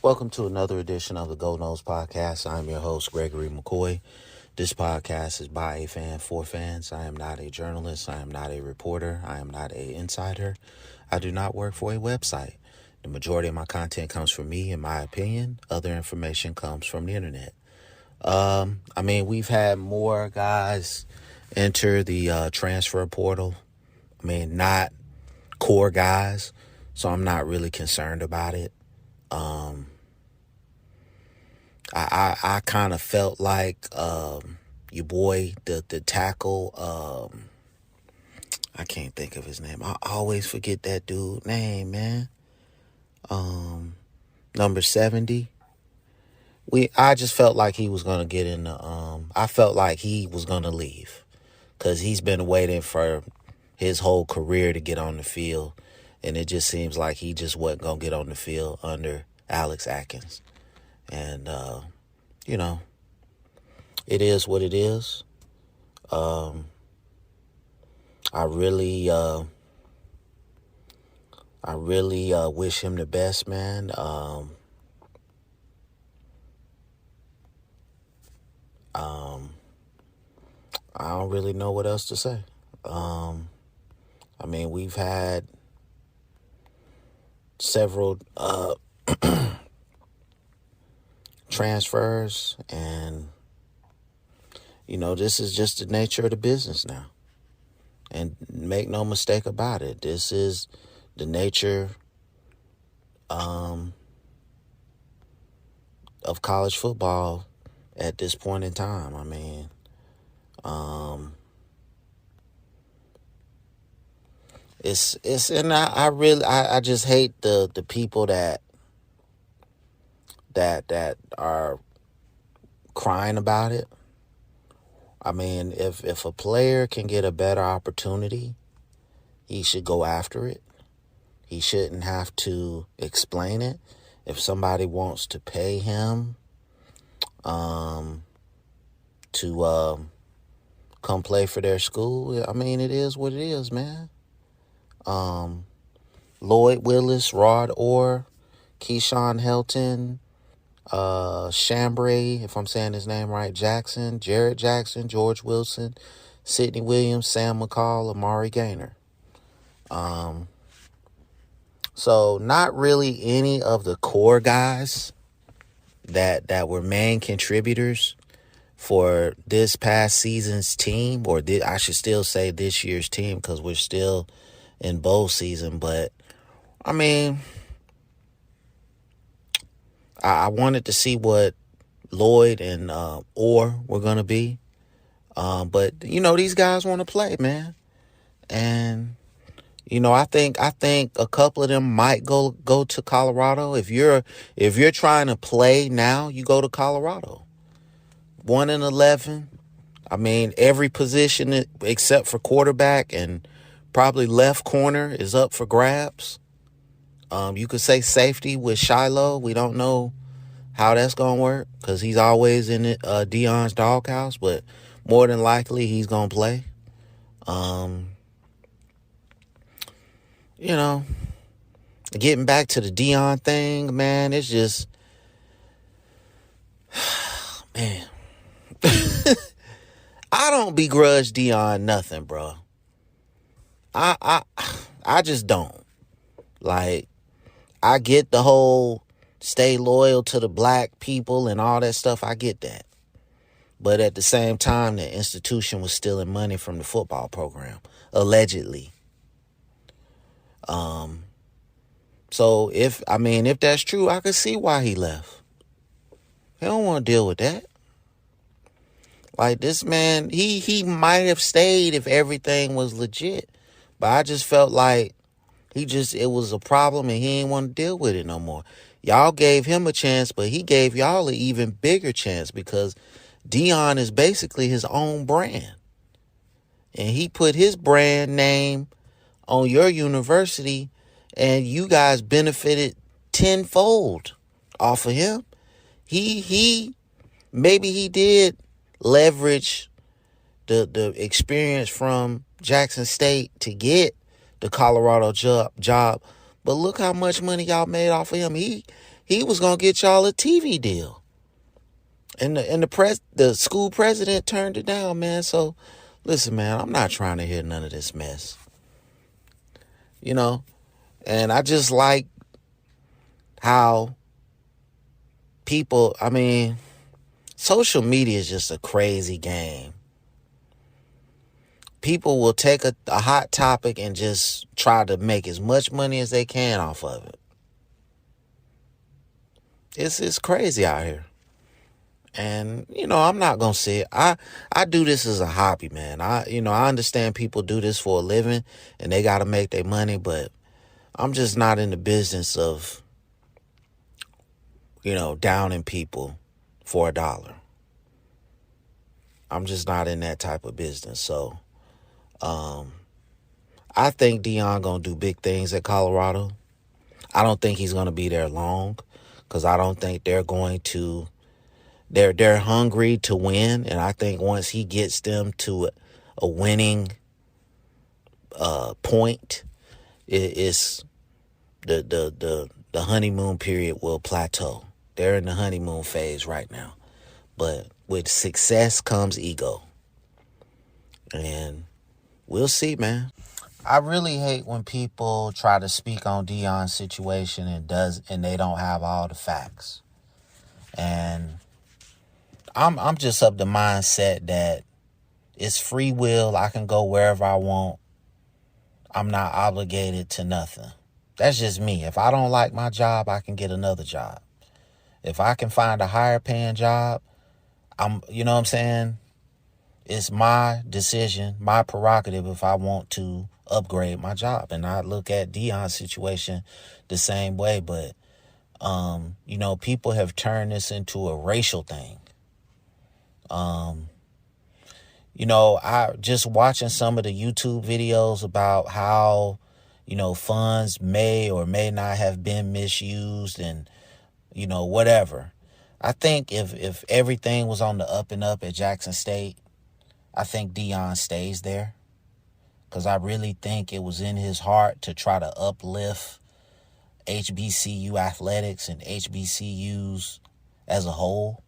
Welcome to another edition of the Go Noles podcast. I'm your host, Gregory McCoy. This podcast is by a fan for fans. I am not a journalist. I am not a reporter. I am not an insider. I do not work for a website. The majority of my content comes from me, in my opinion. Other information comes from the internet. We've had more guys enter the transfer portal. Not core guys, so I'm not really concerned about it. I kind of felt like your boy, the tackle, I can't think of his name. I always forget that dude's name, man. Number 70. I just felt like he was gonna get in the I felt like he was gonna leave, because he's been waiting for his whole career to get on the field, and it just seems like he just wasn't gonna get on the field under Alex Atkins. And it is what it is. I really wish him the best, man. I don't really know what else to say. We've had several transfers, and this is just the nature of the business now. And make no mistake about it, this is the nature of college football at this point in time. I just hate the people that are crying about it. If a player can get a better opportunity, he should go after it. He shouldn't have to explain it. If somebody wants to pay him to come play for their school, it is what it is, man. Lloyd Willis, Rod Orr, Keyshawn Helton, Chambray, if I'm saying his name right, Jackson, Jarrett Jackson, George Wilson, Sidney Williams, Sam McCall, Amari Gaynor. So not really any of the core guys that were main contributors for this past season's team, or I should still say this year's team, because we're still in bowl season. But I wanted to see what Lloyd and Orr were going to be. But these guys want to play, man. And, I think a couple of them might go to Colorado. If you're trying to play now, you go to Colorado. 1-11. Every position except for quarterback and probably left corner is up for grabs. You could say safety with Shiloh. We don't know how that's going to work, because he's always in Deion's doghouse, but more than likely he's going to play. Getting back to the Deion thing, man, it's just, man. I don't begrudge Deion nothing, bro. I just don't. Like, I get the whole stay loyal to the black people and all that stuff. I get that. But at the same time, the institution was stealing money from the football program, allegedly. So if that's true, I could see why he left. He don't want to deal with that. Like, this man, he might have stayed if everything was legit. But I just felt like it was a problem, and he didn't want to deal with it no more. Y'all gave him a chance, but he gave y'all an even bigger chance, because Deion is basically his own brand. And he put his brand name on your university, and you guys benefited tenfold off of him. Maybe he did leverage the experience from Jackson State to get the Colorado job, but look how much money y'all made off of him. He he was gonna get y'all a TV deal. And the school president turned it down, man. So listen, man, I'm not trying to hear none of this mess. You know? And I just like how people, I mean, social media is just a crazy game. People will take a hot topic and just try to make as much money as they can off of it. It's crazy out here. And, I'm not going to say it. I do this as a hobby, man. I understand people do this for a living and they got to make their money, but I'm just not in the business of, downing people for a dollar. I'm just not in that type of business. So, I think Deion going to do big things at Colorado. I don't think he's going to be there long because I don't think they're going to. They're hungry to win, and I think once he gets them to a winning point, it's the honeymoon period will plateau. They're in the honeymoon phase right now, but with success comes ego, and we'll see, man. I really hate when people try to speak on Deion's situation and they don't have all the facts. And I'm just of the mindset that it's free will. I can go wherever I want. I'm not obligated to nothing. That's just me. If I don't like my job, I can get another job. If I can find a higher paying job, you know what I'm saying? It's my decision, my prerogative if I want to upgrade my job. And I look at Deion's situation the same way, but people have turned this into a racial thing. I just watching some of the YouTube videos about how, funds may or may not have been misused and, whatever. I think if everything was on the up and up at Jackson State, I think Deion stays there. Because I really think it was in his heart to try to uplift HBCU athletics and HBCUs as a whole.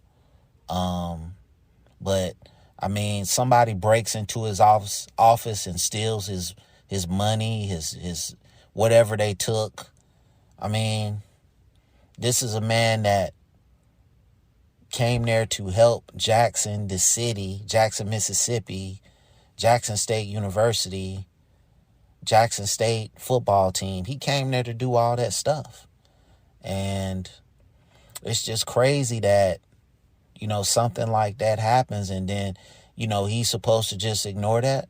But I mean, somebody breaks into his office and steals his money, his whatever they took. I mean, this is a man that came there to help Jackson, the city, Jackson, Mississippi, Jackson State University, Jackson State football team. He came there to do all that stuff. And it's just crazy that, something like that happens and then, he's supposed to just ignore that.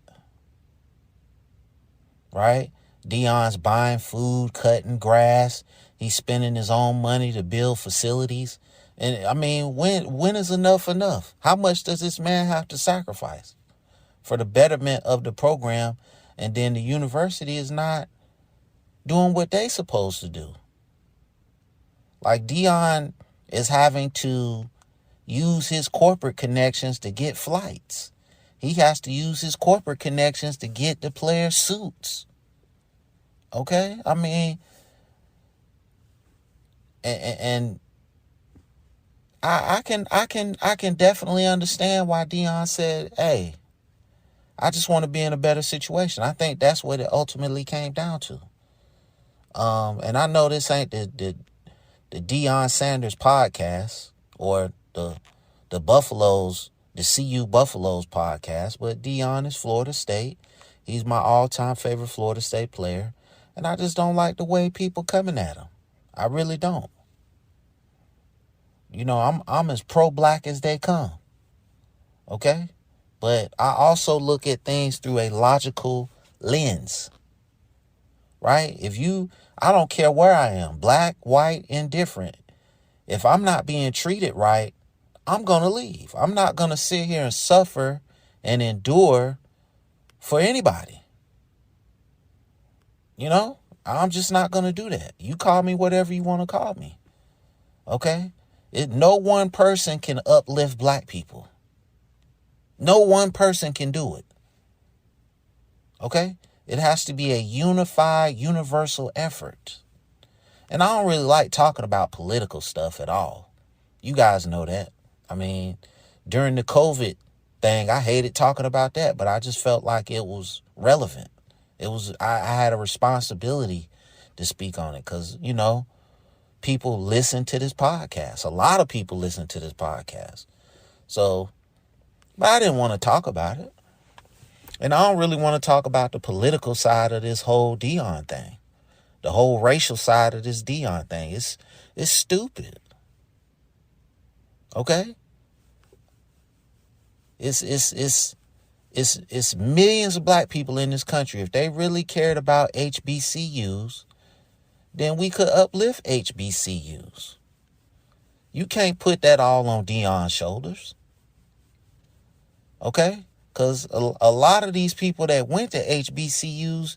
Right? Deion's buying food, cutting grass. He's spending his own money to build facilities. And I mean, when is enough? How much does this man have to sacrifice for the betterment of the program? And then the university is not doing what they supposed to do. Like Deion is having to use his corporate connections to get flights. He has to use his corporate connections to get the players suits. Okay? I mean, and I can definitely understand why Deion said, hey, I just want to be in a better situation. I think that's what it ultimately came down to. And I know this ain't the Deion Sanders podcast or the Buffaloes, the CU Buffaloes podcast, but Deion is Florida State. He's my all-time favorite Florida State player. And I just don't like the way people coming at him. I really don't. I'm as pro-black as they come. Okay? But I also look at things through a logical lens. Right? I don't care where I am, black, white, indifferent. If I'm not being treated right, I'm going to leave. I'm not going to sit here and suffer and endure for anybody. I'm just not going to do that. You call me whatever you want to call me. Okay? No one person can uplift black people. No one person can do it. Okay? It has to be a unified, universal effort. And I don't really like talking about political stuff at all. You guys know that. I mean, during the COVID thing, I hated talking about that, but I just felt like it was relevant. I had a responsibility to speak on it because, people listen to this podcast. A lot of people listen to this podcast. So, but I didn't want to talk about it. And I don't really want to talk about the political side of this whole Deion thing. The whole racial side of this Deion thing. It's stupid. Okay? It's millions of black people in this country. If they really cared about HBCUs, then we could uplift HBCUs. You can't put that all on Deion's shoulders. Okay? Because a lot of these people that went to HBCUs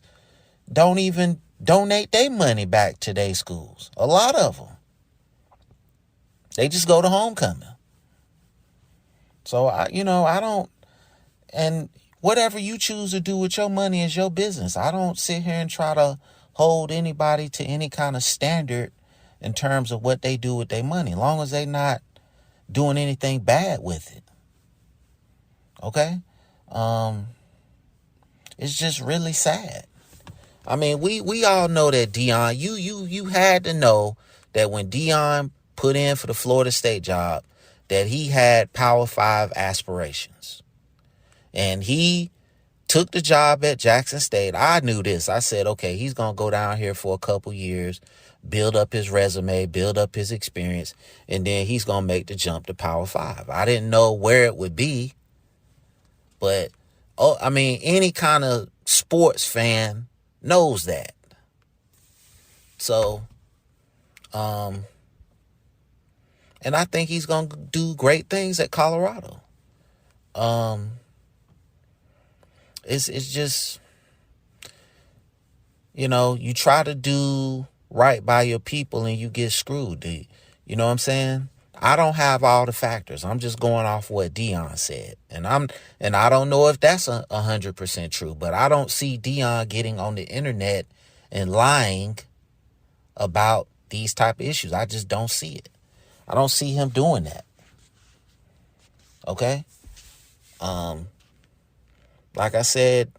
don't even donate their money back to their schools. A lot of them. They just go to homecoming. So, I don't, and whatever you choose to do with your money is your business. I don't sit here and try to hold anybody to any kind of standard in terms of what they do with their money, as long as they not doing anything bad with it. Okay? It's just really sad. I mean, we all know that Deion, you had to know that when Deion put in for the Florida State job, that he had Power 5 aspirations. And he took the job at Jackson State. I knew this. I said, okay, he's going to go down here for a couple years, build up his resume, build up his experience, and then he's going to make the jump to Power 5. I didn't know where it would be, but, any kind of sports fan knows that. So, and I think he's going to do great things at Colorado. It's just, you try to do right by your people and you get screwed. You know what I'm saying? I don't have all the factors. I'm just going off what Deion said. And I don't know if that's 100% true, but I don't see Deion getting on the internet and lying about these type of issues. I just don't see it. I don't see him doing that. Okay? Like I said,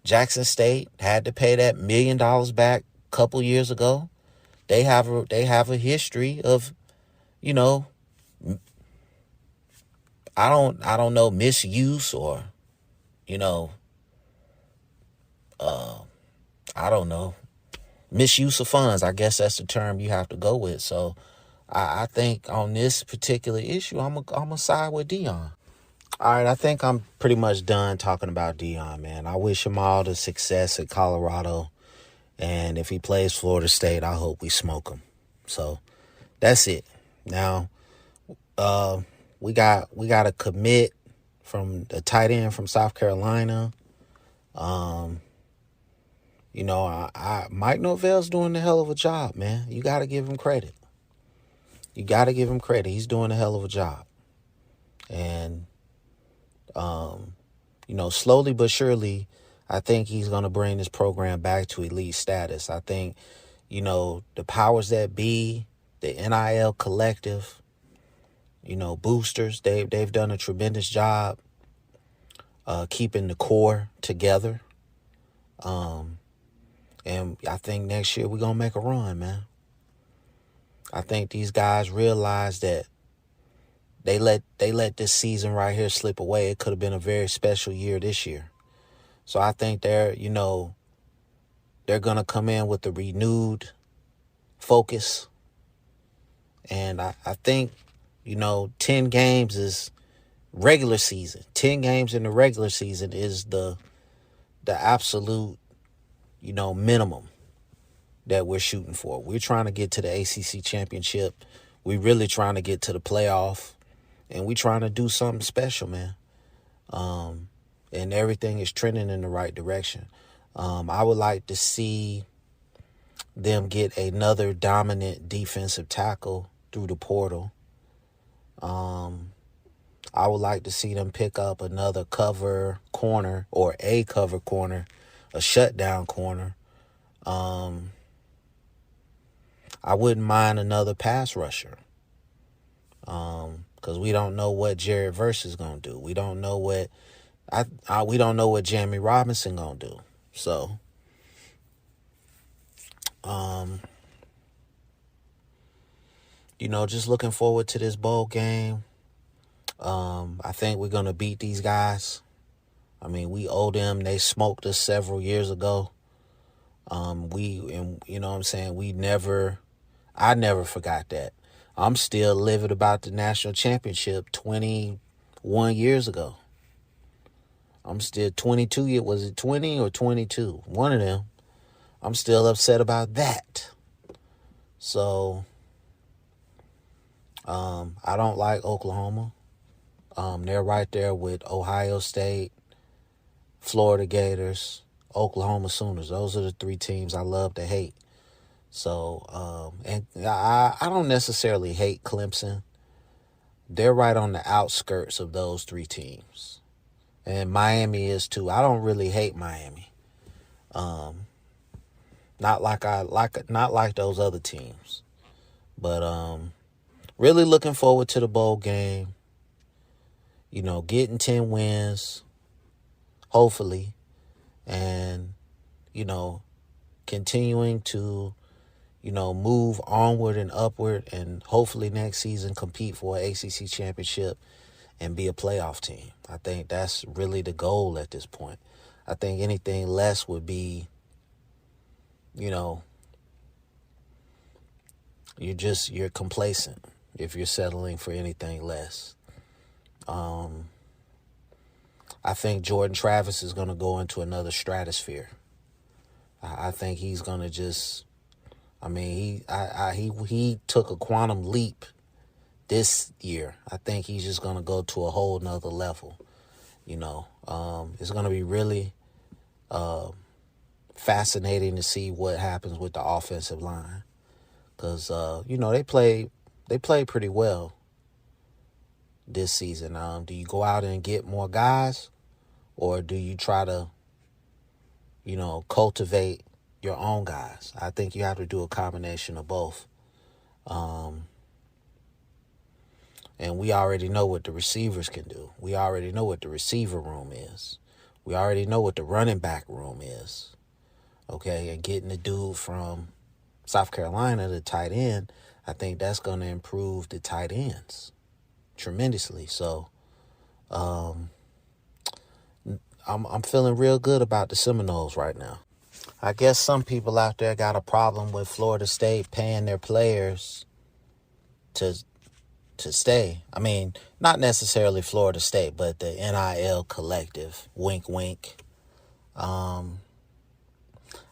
Jackson State had to pay that $1 million back a couple years ago. They have a history of, I don't know, misuse or, I don't know, misuse of funds. I guess that's the term you have to go with. So I think on this particular issue, I'm gonna side with Deion. All right, I think I'm pretty much done talking about Deion, man. I wish him all the success at Colorado. And if he plays Florida State, I hope we smoke him. So that's it. Now, we got a commit from the tight end from South Carolina. Mike Norvell's doing a hell of a job, man. You got to give him credit. He's doing a hell of a job. And, slowly but surely, I think he's going to bring this program back to elite status. I think, the powers that be, the NIL collective, boosters, they've done a tremendous job keeping the core together. And I think next year we're going to make a run, man. I think these guys realize that they let this season right here slip away. It could have been a very special year this year. So I think they're going to come in with a renewed focus. And I think, 10 games is regular season. 10 games in the regular season is the absolute, minimum that we're shooting for. We're trying to get to the ACC championship. We're really trying to get to the playoff. And we're trying to do something special, man. And everything is trending in the right direction. I would like to see them get another dominant defensive tackle through the portal. I would like to see them pick up another cover corner or a cover corner, a shutdown corner. I wouldn't mind another pass rusher. Because we don't know what Jared Verse is gonna do. We don't know what we don't know what Jamie Robinson gonna do. So, just looking forward to this bowl game. I think we're gonna beat these guys. I mean, we owe them. They smoked us several years ago. You know what I'm saying? I never forgot that. I'm still livid about the national championship 21 years ago. I'm still 22. Was it 20 or 22? One of them. I'm still upset about that. So, I don't like Oklahoma. They're right there with Ohio State, Florida Gators, Oklahoma Sooners. Those are the three teams I love to hate. So, and I don't necessarily hate Clemson. They're right on the outskirts of those three teams. And Miami is too. I don't really hate Miami. Not like those other teams. But really looking forward to the bowl game. Getting 10 wins, hopefully, and continuing to move onward and upward, and hopefully next season compete for an ACC championship and be a playoff team. I think that's really the goal at this point. I think anything less would be, you're complacent if you're settling for anything less. I think Jordan Travis is going to go into another stratosphere. I think he's going to just, he took a quantum leap this year. I think he's just going to go to a whole nother level. It's going to be really fascinating to see what happens with the offensive line. Because, they played pretty well this season. Do you go out and get more guys, or do you try to, cultivate your own guys? I think you have to do a combination of both. And we already know what the receivers can do. We already know what the receiver room is. We already know what the running back room is. Okay, and getting the dude from South Carolina, the tight end, I think that's going to improve the tight ends tremendously. So, I'm feeling real good about the Seminoles right now. I guess some people out there got a problem with Florida State paying their players to stay. I mean, not necessarily Florida State, but the NIL collective. Wink, wink. I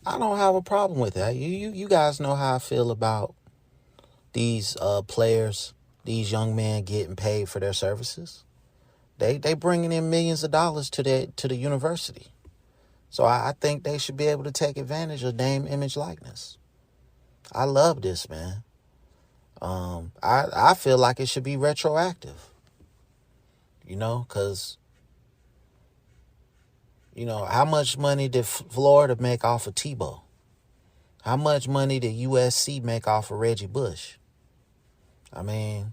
don't have a problem with that. You guys know how I feel about these players, these young men getting paid for their services. They bringing in millions of dollars to the university. So I think they should be able to take advantage of name, image, likeness. I love this, man. I feel like it should be retroactive. Because, how much money did Florida make off of Tebow? How much money did USC make off of Reggie Bush? I mean,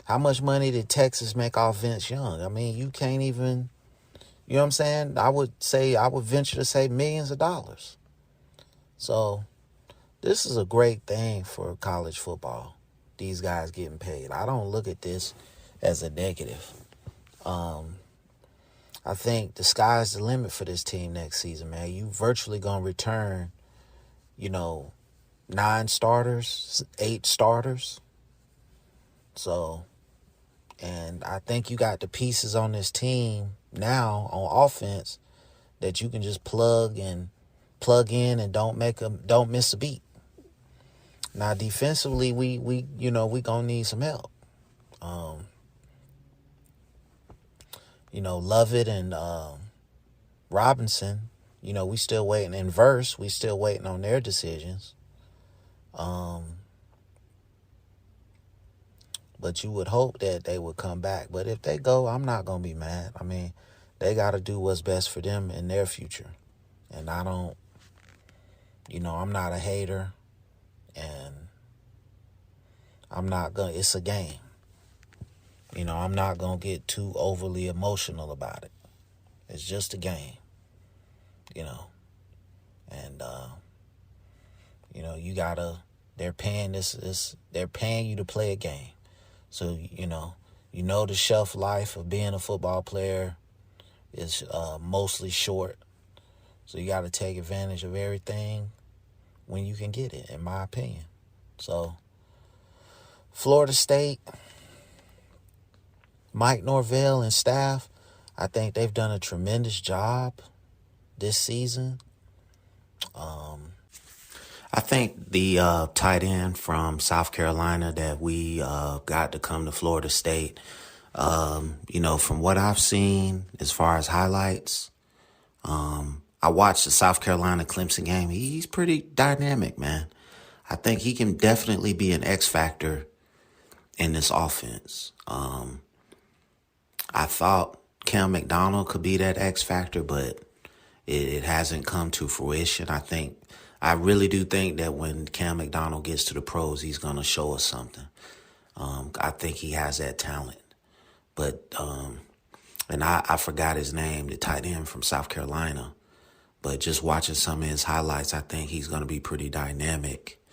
how much money did Texas make off Vince Young? I mean, you can't even, you know what I'm saying? I would venture to say millions of dollars. So this is a great thing for college football. These guys getting paid. I don't look at this as a negative. I think the sky's the limit for this team next season, man. You virtually going to return, 9 starters, 8 starters. So, and I think you got the pieces on this team now on offense that you can just plug in and don't miss a beat. Now defensively, we gonna need some help. Lovett and Robinson, we still waiting. And Verse, we still waiting on their decisions. But you would hope that they would come back. But if they go, I'm not gonna be mad. I mean, they got to do what's best for them in their future. And I don't, I'm not a hater. And it's a game. I'm not going to get too overly emotional about it. It's just a game, you know. And, they're paying they're paying you to play a game. So, the shelf life of being a football player is mostly short. So you got to take advantage of everything when you can get it, in my opinion. So, Florida State, Mike Norvell and staff, I think they've done a tremendous job this season. I think the tight end from South Carolina that we got to come to Florida State, from what I've seen as far as highlights, I watched the South Carolina Clemson game. He's pretty dynamic, man. I think he can definitely be an X factor in this offense. I thought Cam McDonald could be that X factor, but it hasn't come to fruition. I really do think that when Cam McDonald gets to the pros, he's going to show us something. I think he has that talent. But, and I forgot his name, the tight end from South Carolina. But just watching some of his highlights, I think he's going to be pretty dynamic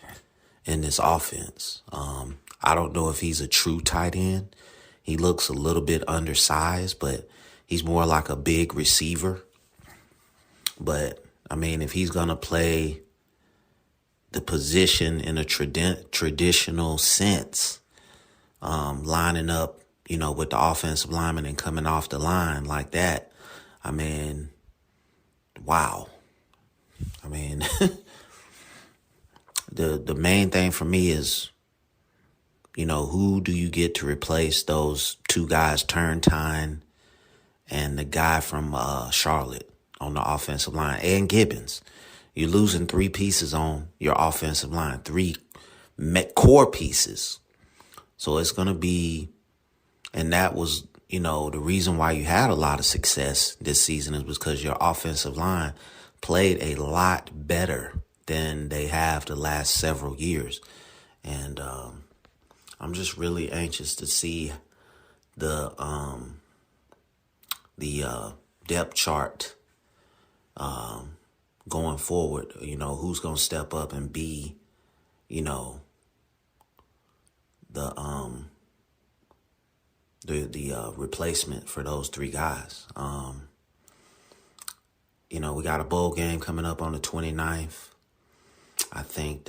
in this offense. I don't know if he's a true tight end. He looks a little bit undersized, but he's more like a big receiver. But, if he's going to play the position in a traditional sense, lining up, with the offensive lineman and coming off the line like that, wow. The main thing for me is, who do you get to replace those two guys, Turntine and the guy from Charlotte on the offensive line, and Gibbons? You're losing 3 pieces on your offensive line, 3 core pieces. So it's going to be, and that was, the reason why you had a lot of success this season is because your offensive line played a lot better than they have the last several years. And I'm just really anxious to see the depth chart going forward. Who's going to step up and be, the replacement for those 3 guys. We got a bowl game coming up on the 29th. I think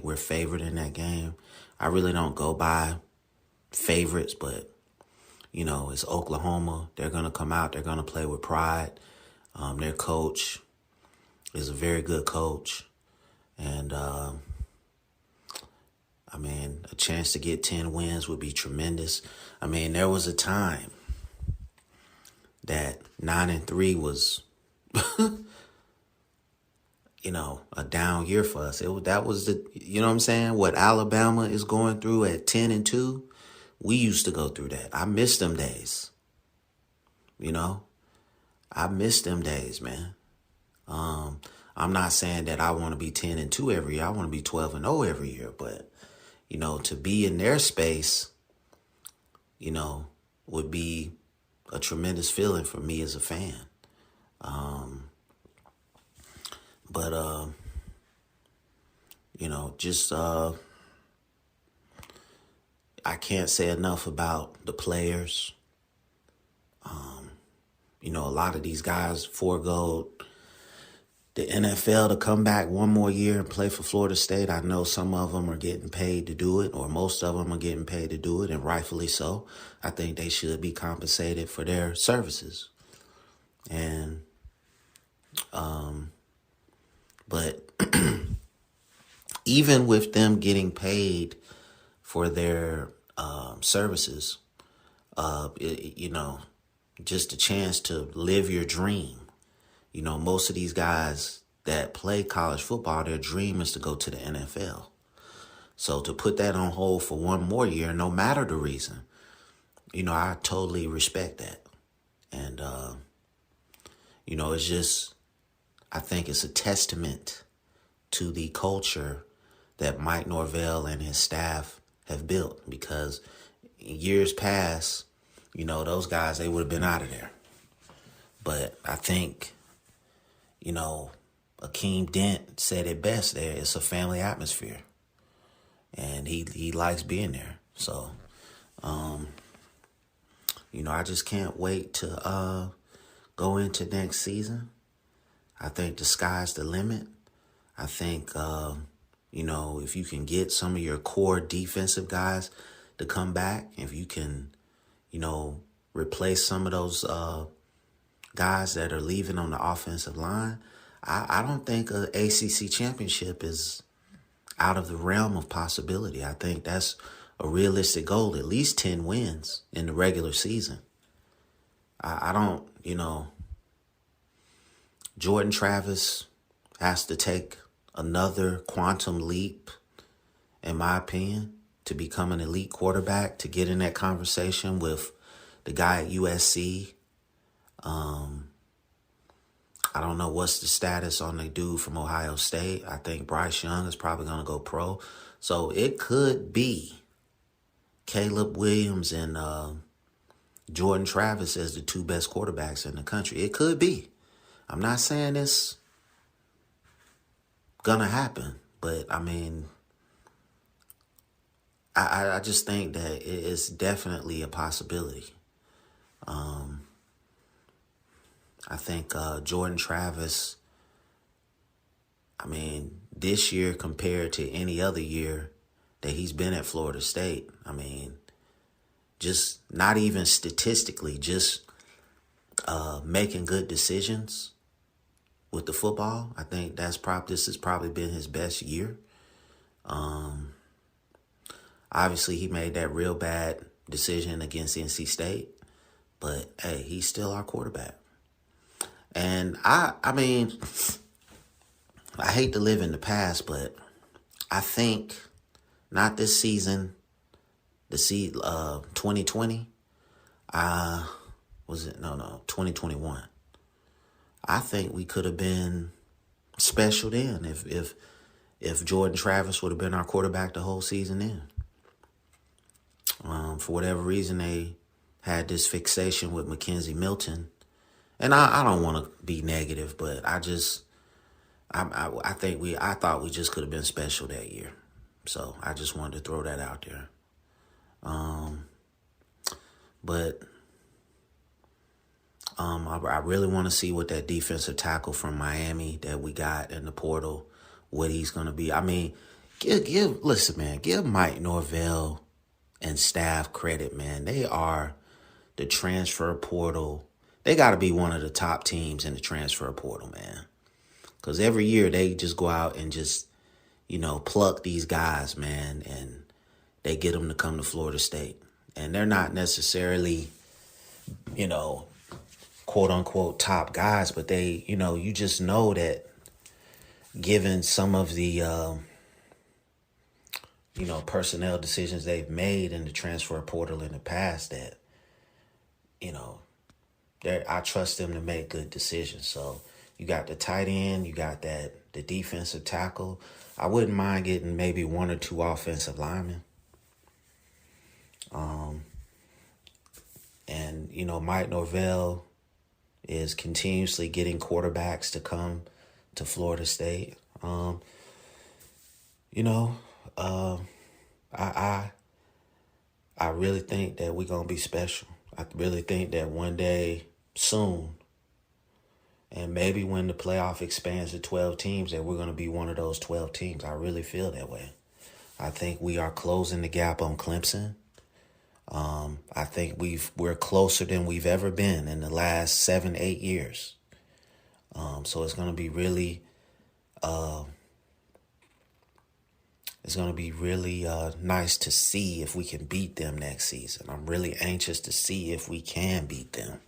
we're favored in that game. I really don't go by favorites, but, it's Oklahoma. They're going to come out. They're going to play with pride. Their coach is a very good coach. And, a chance to get 10 wins would be tremendous. There was a time that 9-3 was, a down year for us. That was what Alabama is going through at 10-2. We used to go through that. I miss them days. I miss them days, man. I'm not saying that I want to be 10-2 every year. I want to be 12-0 every year. But, to be in their space, would be a tremendous feeling for me as a fan. I can't say enough about the players. A lot of these guys forego the NFL to come back one more year and play for Florida State. I know some of them are getting paid to do it, or most of them are getting paid to do it, and rightfully so. I think they should be compensated for their services. And, but even with them getting paid for their services, just a chance to live your dream. Most of these guys that play college football, their dream is to go to the NFL. So to put that on hold for one more year, no matter the reason, I totally respect that. And, it's just, I think it's a testament to the culture that Mike Norvell and his staff have built, because in years past, those guys, they would have been out of there. But I think, Akeem Dent said it best there. It's a family atmosphere. And he likes being there. So, I just can't wait to go into next season. I think the sky's the limit. I think, if you can get some of your core defensive guys to come back, if you can, replace some of those guys that are leaving on the offensive line, I don't think an ACC championship is out of the realm of possibility. I think that's a realistic goal, at least 10 wins in the regular season. I don't, Jordan Travis has to take another quantum leap, in my opinion, to become an elite quarterback, to get in that conversation with the guy at USC. I don't know what's the status on the dude from Ohio State. I think Bryce Young is probably going to go pro. So it could be Caleb Williams and Jordan Travis as the two best quarterbacks in the country. It could be. I'm not saying it's going to happen, but I mean, I just think that it's definitely a possibility. I think Jordan Travis, this year compared to any other year that he's been at Florida State, just not even statistically, just making good decisions with the football. I think this has probably been his best year. Obviously, he made that real bad decision against NC State, but hey, he's still our quarterback. And I hate to live in the past, but I think not this season, 2020, 2021. I think we could have been special then if Jordan Travis would have been our quarterback the whole season then. For whatever reason, they had this fixation with Mackenzie Milton. And I don't want to be negative, but I thought we just could have been special that year. So I just wanted to throw that out there. But I really want to see what that defensive tackle from Miami that we got in the portal, what he's going to be. Give Mike Norvell and staff credit, man. They are the transfer portal. They got to be one of the top teams in the transfer portal, man. Because every year they just go out and just, pluck these guys, man, and they get them to come to Florida State. And they're not necessarily, quote unquote top guys, but they, you just know that given some of the, personnel decisions they've made in the transfer portal in the past that, I trust them to make good decisions. So you got the tight end, you got the defensive tackle. I wouldn't mind getting maybe one or two offensive linemen. And Mike Norvell is continuously getting quarterbacks to come to Florida State. I really think that we're going to be special. I really think that one day soon, and maybe when the playoff expands to 12 teams, that we're going to be one of those 12 teams. I really feel that way. I think we are closing the gap on Clemson. I think we're closer than we've ever been in the last 7-8 years. So it's going to be really, nice to see if we can beat them next season. I'm really anxious to see if we can beat them.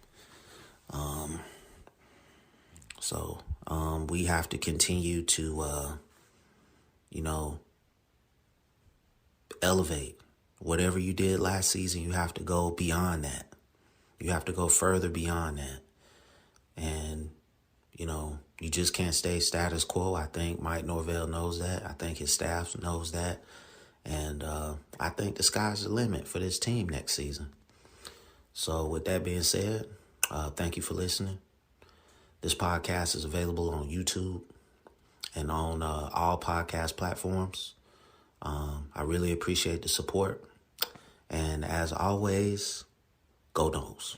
So we have to continue to, elevate. Whatever you did last season, you have to go beyond that. You have to go further beyond that. And, You just can't stay status quo. I think Mike Norvell knows that. I think his staff knows that. And I think the sky's the limit for this team next season. So with that being said, thank you for listening. This podcast is available on YouTube and on all podcast platforms. I really appreciate the support. And as always, go Noles.